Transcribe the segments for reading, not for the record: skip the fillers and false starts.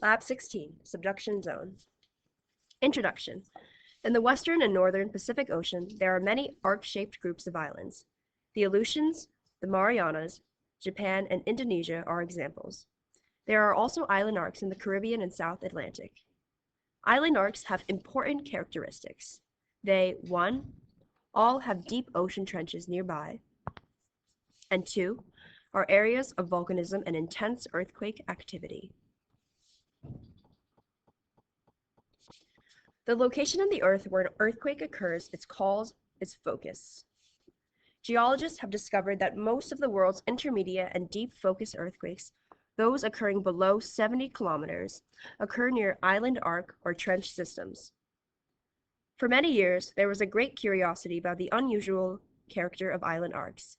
Lab 16, Subduction Zones. Introduction. In the western and northern Pacific Ocean, there are many arc-shaped groups of islands. The Aleutians, the Marianas, Japan, and Indonesia are examples. There are also island arcs in the Caribbean and South Atlantic. Island arcs have important characteristics. They, 1, all have deep ocean trenches nearby, and 2, are areas of volcanism and intense earthquake activity. The location of the Earth where an earthquake occurs is called its focus. Geologists have discovered that most of the world's intermediate and deep focus earthquakes, those occurring below 70 kilometers, occur near island arc or trench systems. For many years, there was a great curiosity about the unusual character of island arcs.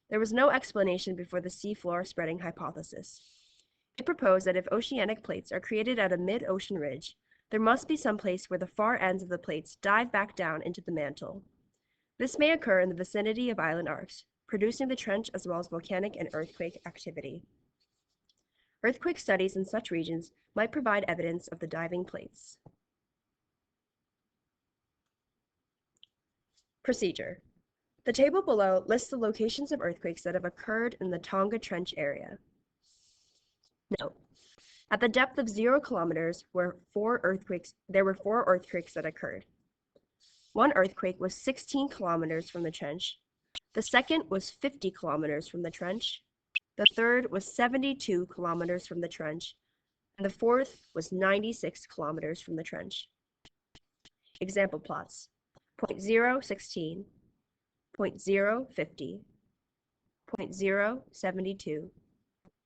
There was no explanation before the seafloor spreading hypothesis. It proposed that if oceanic plates are created at a mid-ocean ridge, there must be some place where the far ends of the plates dive back down into the mantle. This may occur in the vicinity of island arcs, producing the trench as well as volcanic and earthquake activity. Earthquake studies in such regions might provide evidence of the diving plates. Procedure. The table below lists the locations of earthquakes that have occurred in the Tonga Trench area. Note: at the depth of 0 kilometers there were 4 earthquakes that occurred. One earthquake was 16 kilometers from the trench. The second was 50 kilometers from the trench. The third was 72 kilometers from the trench. And the fourth was 96 kilometers from the trench. Example plots: 0.016, 0.050, 0.072,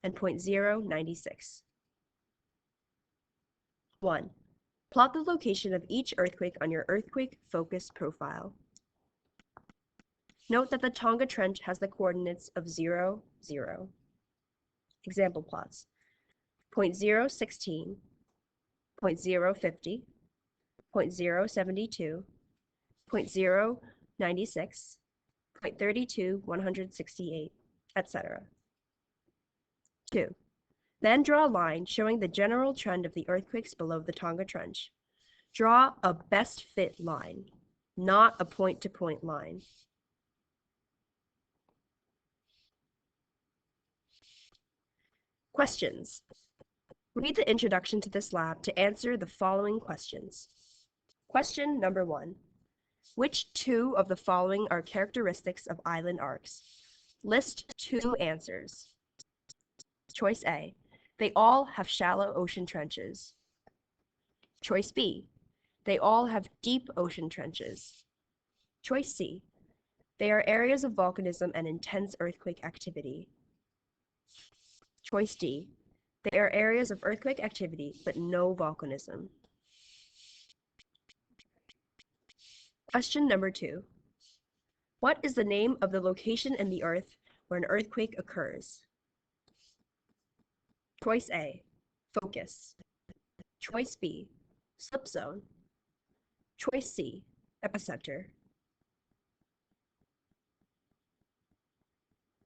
and 0.096. 1. Plot the location of each earthquake on your earthquake focus profile. Note that the Tonga Trench has the coordinates of 0, 0. Example plots: 0.016, 0.050, 0.072, 0.096, 0.32, 168, etc. 2. Then draw a line showing the general trend of the earthquakes below the Tonga Trench. Draw a best fit line, not a point-to-point line. Questions. Read the introduction to this lab to answer the following questions. Question number 1. Which 2 of the following are characteristics of island arcs? List 2 answers. Choice A. They all have shallow ocean trenches. Choice B. They all have deep ocean trenches. Choice C. They are areas of volcanism and intense earthquake activity. Choice D. They are areas of earthquake activity but no volcanism. Question number 2. What is the name of the location in the Earth where an earthquake occurs? Choice A. Focus. Choice B. Slip zone. Choice C. Epicenter.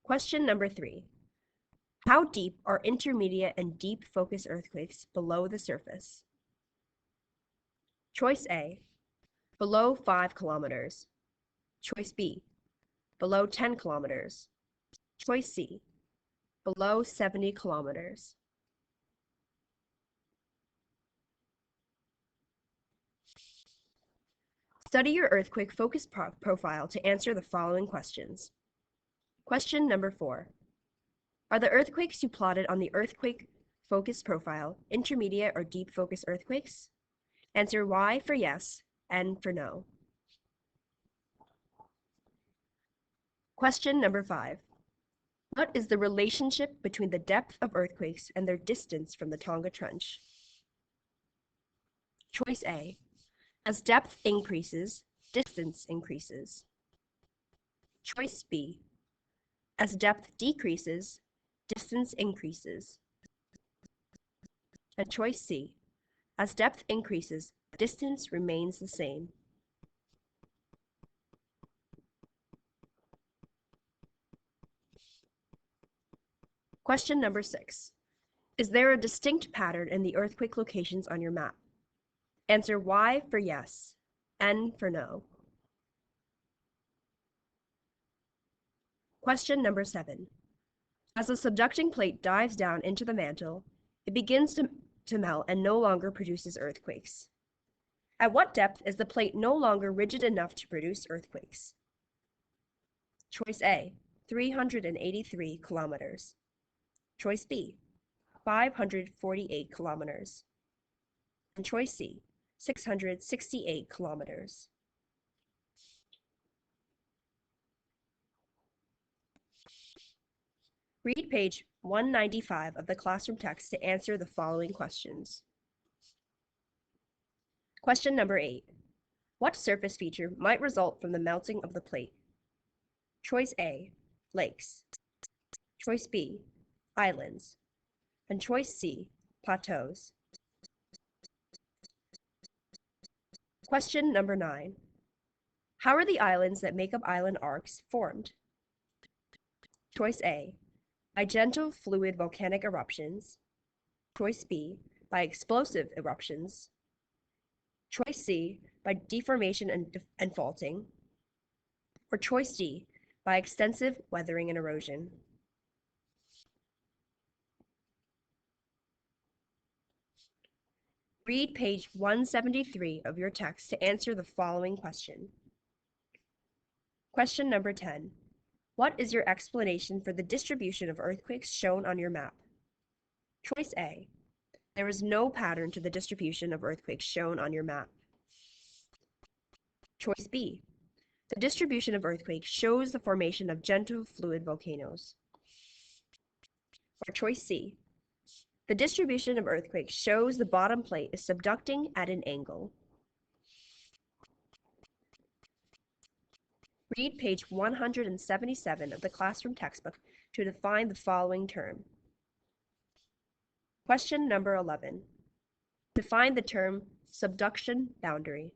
Question number 3. How deep are intermediate and deep focus earthquakes below the surface? Choice A. Below 5 kilometers. Choice B. Below 10 kilometers. Choice C. Below 70 kilometers. Study your earthquake focus profile to answer the following questions. Question number 4. Are the earthquakes you plotted on the earthquake focus profile intermediate or deep focus earthquakes? Answer Y for yes, N for no. Question number 5. What is the relationship between the depth of earthquakes and their distance from the Tonga Trench? Choice A. As depth increases, distance increases. Choice B. As depth decreases, distance increases. And choice C. As depth increases, distance remains the same. Question number 6. Is there a distinct pattern in the earthquake locations on your map? Answer Y for yes, N for no. Question number 7. As the subducting plate dives down into the mantle, it begins to melt and no longer produces earthquakes. At what depth is the plate no longer rigid enough to produce earthquakes? Choice A, 383 kilometers. Choice B, 548 kilometers. And choice C, 668 kilometers. Read page 195 of the classroom text to answer the following questions. Question number 8. What surface feature might result from the melting of the plate? Choice A, lakes. Choice B, islands. And choice C, plateaus. Question number 9. How are the islands that make up island arcs formed? Choice A, by gentle fluid volcanic eruptions. Choice B, by explosive eruptions. Choice C, by deformation and faulting. Or choice D, by extensive weathering and erosion. Read page 173 of your text to answer the following question. Question number 10. What is your explanation for the distribution of earthquakes shown on your map? Choice A. There is no pattern to the distribution of earthquakes shown on your map. Choice B. The distribution of earthquakes shows the formation of gentle fluid volcanoes. Or choice C. The distribution of earthquakes shows the bottom plate is subducting at an angle. Read page 177 of the classroom textbook to define the following term. Question number 11. Define the term subduction boundary.